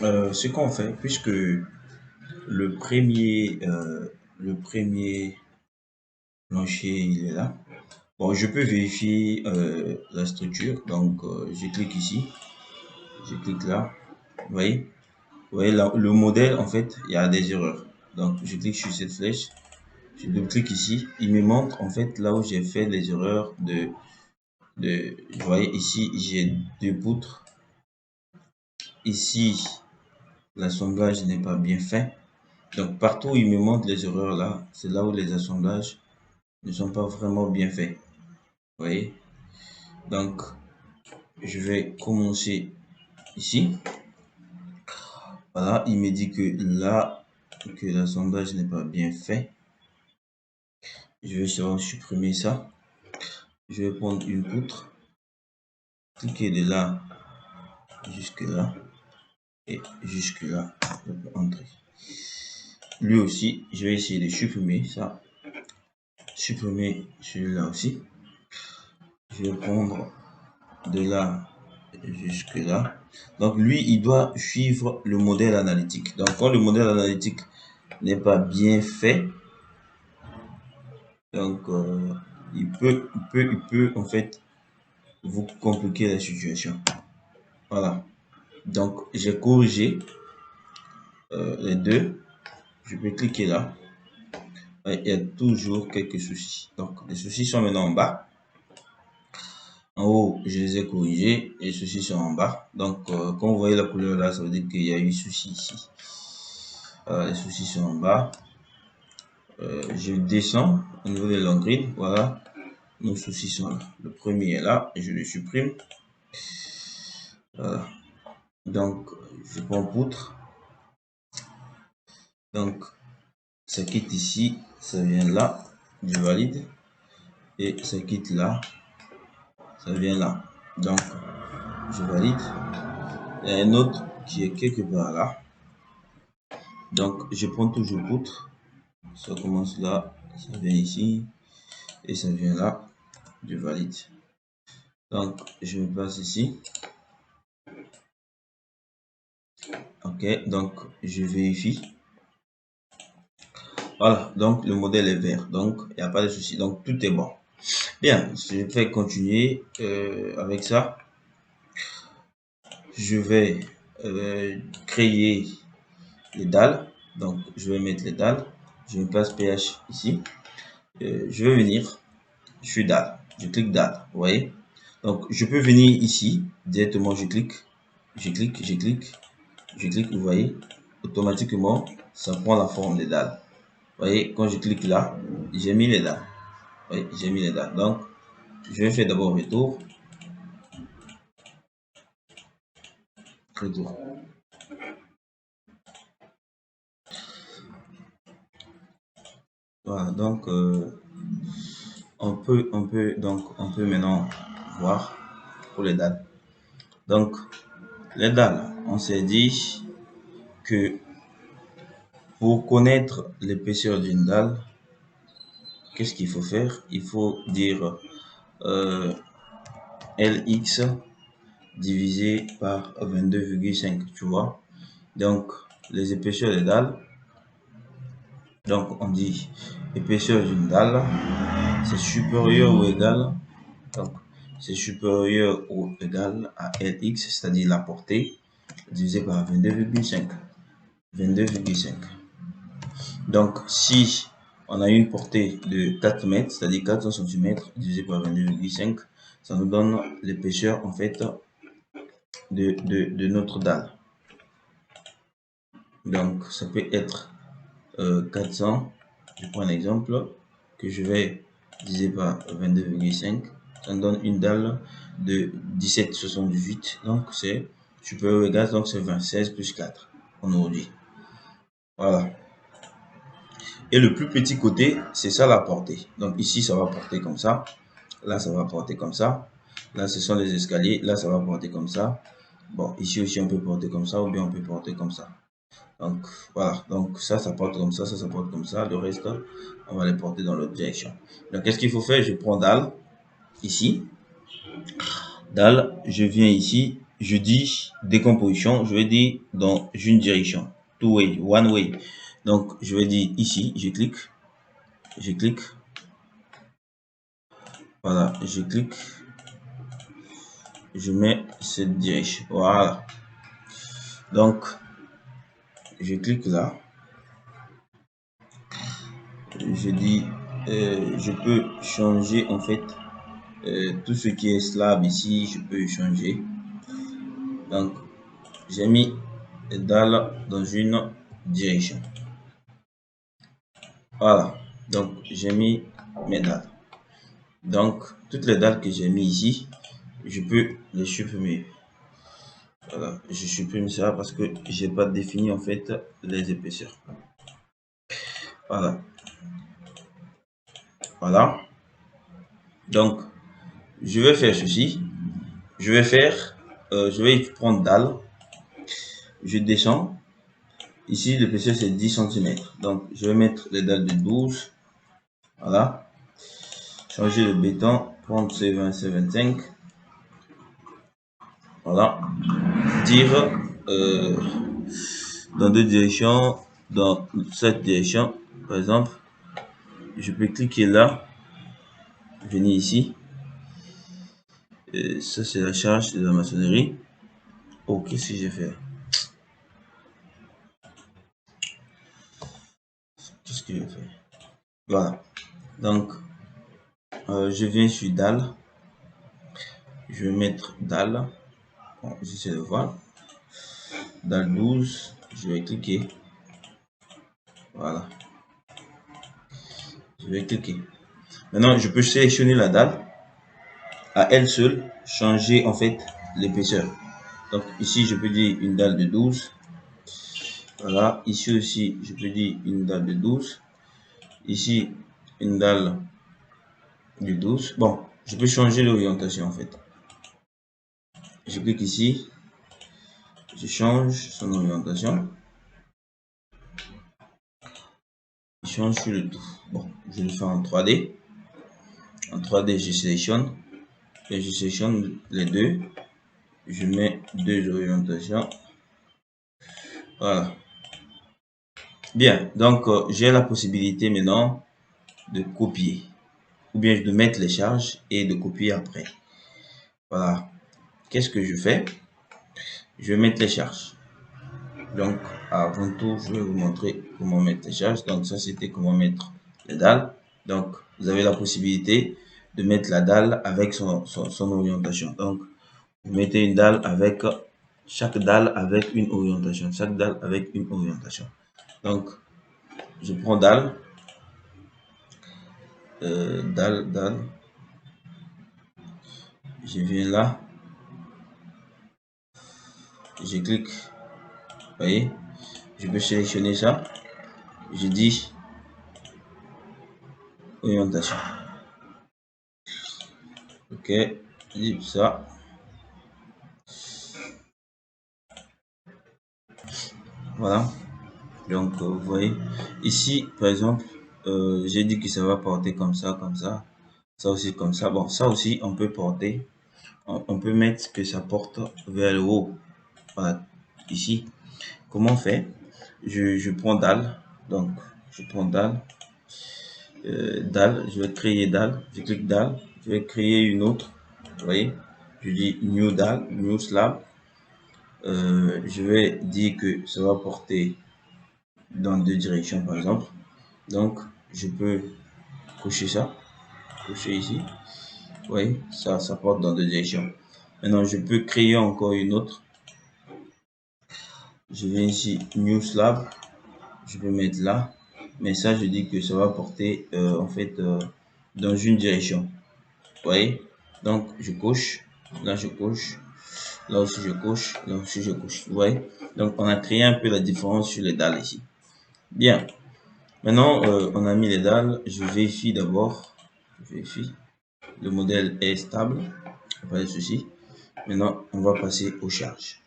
Ce qu'on fait, puisque le premier plancher il est là. Bon, je peux vérifier la structure. Donc, je clique ici, je clique là. Vous voyez là, le modèle, en fait, il y a des erreurs. Donc, je clique sur cette flèche, je double-clique ici. Il me montre, en fait, là où j'ai fait les erreurs vous voyez, ici, j'ai deux poutres. Ici, l'assemblage n'est pas bien fait. Donc, partout où il me montre les erreurs là, c'est là où les assemblages ne sont pas vraiment bien faits. Vous voyez? Donc, je vais commencer ici. Voilà, il me dit que là, que l'assemblage n'est pas bien fait. Je vais supprimer ça. Je vais prendre une poutre, cliquer de là jusque là et jusque là. Je peux entrer. Lui aussi, je vais essayer de supprimer ça. Supprimer celui-là aussi. Je vais prendre de là jusque là. Donc lui, il doit suivre le modèle analytique. Donc quand le modèle analytique n'est pas bien fait, donc il peut en fait vous compliquer la situation. Voilà. Donc j'ai corrigé les deux. Je peux cliquer là. Il y a toujours quelques soucis. Donc les soucis sont maintenant en bas. En haut, je les ai corrigés et ceux-ci sont en bas. Donc, quand vous voyez la couleur là, ça veut dire qu'il y a eu souci ici. Les soucis sont en bas. Je descends au niveau des long grid. Voilà, nos soucis sont là. Le premier est là et je le supprime. Voilà. Donc, je prends poutre. Donc, ça quitte ici, ça vient là, je valide. Et ça quitte là, ça vient là. Donc, je valide. Il y a un autre qui est quelque part là. Donc, je prends toujours poutre. Ça commence là, ça vient ici et ça vient là. Je valide. Donc, je me place ici. Ok, donc je vérifie. Voilà, donc le modèle est vert. Donc, il n'y a pas de souci. Donc, tout est bon. Bien, je vais continuer avec ça. Je vais créer les dalles. Donc, je vais mettre les dalles. Je me place PH ici. Je vais venir. Je suis dalle. Je clique dalle. Vous voyez? Donc, je peux venir ici. Directement, je clique. Je clique, je clique. Je clique, vous voyez, automatiquement, ça prend la forme des dalles. Vous voyez, quand je clique là, j'ai mis les dalles. Oui, j'ai mis les dalles. Donc, je vais faire d'abord retour. Retour. Voilà, donc, on peut maintenant voir pour les dalles. Donc, les dalles, on s'est dit que pour connaître l'épaisseur d'une dalle, qu'est-ce qu'il faut faire? Il faut dire Lx divisé par 22,5, tu vois. Donc, les épaisseurs des dalles, donc on dit épaisseur d'une dalle, c'est supérieur ou égal, donc c'est supérieur ou égal à Lx, c'est-à-dire la portée, divisé par 22,5. 22,5. Donc, si on a une portée de 4 mètres, c'est-à-dire 400 cm, divisé par 22,5, ça nous donne l'épaisseur en fait de notre dalle. Donc, ça peut être 400. Je prends un exemple que je vais diviser par 22,5. Ça me donne une dalle de 17,78. Donc, c'est supérieur ou égal. Donc, c'est 26 plus 4 en aujourd'hui. Voilà. Et le plus petit côté, c'est ça la portée. Donc, ici, ça va porter comme ça. Là, ça va porter comme ça. Là, ce sont les escaliers. Là, ça va porter comme ça. Bon, ici aussi, on peut porter comme ça ou bien on peut porter comme ça. Donc, voilà. Donc, ça porte comme ça, ça porte comme ça. Le reste, on va les porter dans l'autre direction. Donc, qu'est-ce qu'il faut faire? Je prends dalle, ici. Dalle, je viens ici. je dis décomposition, je vais dire dans une direction, two way, one way. Donc je vais dire ici, je clique, voilà, je clique, je mets cette direction, voilà. Donc je clique là, je dis je peux changer en fait tout ce qui est slab ici, je peux changer. Donc j'ai mis les dalles dans une direction, voilà. Donc j'ai mis mes dalles. Donc toutes les dalles que j'ai mis ici, je peux les supprimer. Voilà, je supprime ça parce que j'ai pas défini en fait les épaisseurs. Voilà, voilà. Donc je vais faire ceci. Je vais prendre dalle. Je descends. Ici l'épaisseur c'est 10 cm. Donc je vais mettre les dalles de 12. Voilà. Changer le béton. Prendre C20, C25. Voilà. Dire dans deux directions. Dans cette direction, par exemple, je peux cliquer là, venir ici. Et ça c'est la charge de la maçonnerie. Oh, qu'est-ce que j'ai fait? Qu'est-ce que j'ai fait? Voilà. Donc, je viens sur dalle. Je vais mettre dalle. Bon, j'essaie de voir. Dalle 12. Je vais cliquer. Voilà. Je vais cliquer. Maintenant, je peux sélectionner la dalle. À elle seule, changer en fait l'épaisseur. Donc, ici, je peux dire une dalle de 12. Voilà. Ici aussi, je peux dire une dalle de 12. Ici, une dalle de 12. Bon, je peux changer l'orientation en fait. Je clique ici. Je change son orientation. Je change sur le tout. Bon, je le fais en 3D. En 3D, je sélectionne. Et je sélectionne les deux. Je mets deux orientations. Voilà. Bien, donc j'ai la possibilité maintenant de copier. Ou bien de mettre les charges et de copier après. Voilà. Qu'est-ce que je fais? Je vais mettre les charges. Donc, avant tout, je vais vous montrer comment mettre les charges. Donc, ça, c'était comment mettre les dalles. Donc, vous avez la possibilité de mettre la dalle avec son orientation. Donc, vous mettez une dalle avec chaque dalle avec une orientation. Chaque dalle avec une orientation. Donc, je prends dalle. Dalle. Je viens là. Je clique. Vous voyez? Je peux sélectionner ça. Je dis orientation. Ok. Je dis ça. Voilà. Donc, vous voyez, ici, par exemple, j'ai dit que ça va porter comme ça aussi comme ça. Bon, ça aussi, on peut porter, on peut mettre que ça porte vers le haut. Voilà, ici. Comment on fait? Je prends dalle, donc je prends dalle, je vais créer dalle, je clique dalle, je vais créer une autre, vous voyez, je dis new dalle, new slab, je vais dire que ça va porter dans deux directions par exemple. Donc je peux cocher ça, cocher ici, vous voyez, ça porte dans deux directions. Maintenant je peux créer encore une autre. Je viens ici new slab, je peux mettre là, mais ça je dis que ça va porter en fait dans une direction, vous voyez. Donc je coche, là je coche, là aussi je coche, là aussi je coche, vous voyez. Donc on a créé un peu la différence sur les dalles ici. Bien, maintenant on a mis les dalles, je vérifie d'abord, le modèle est stable, après ceci. Maintenant on va passer aux charges.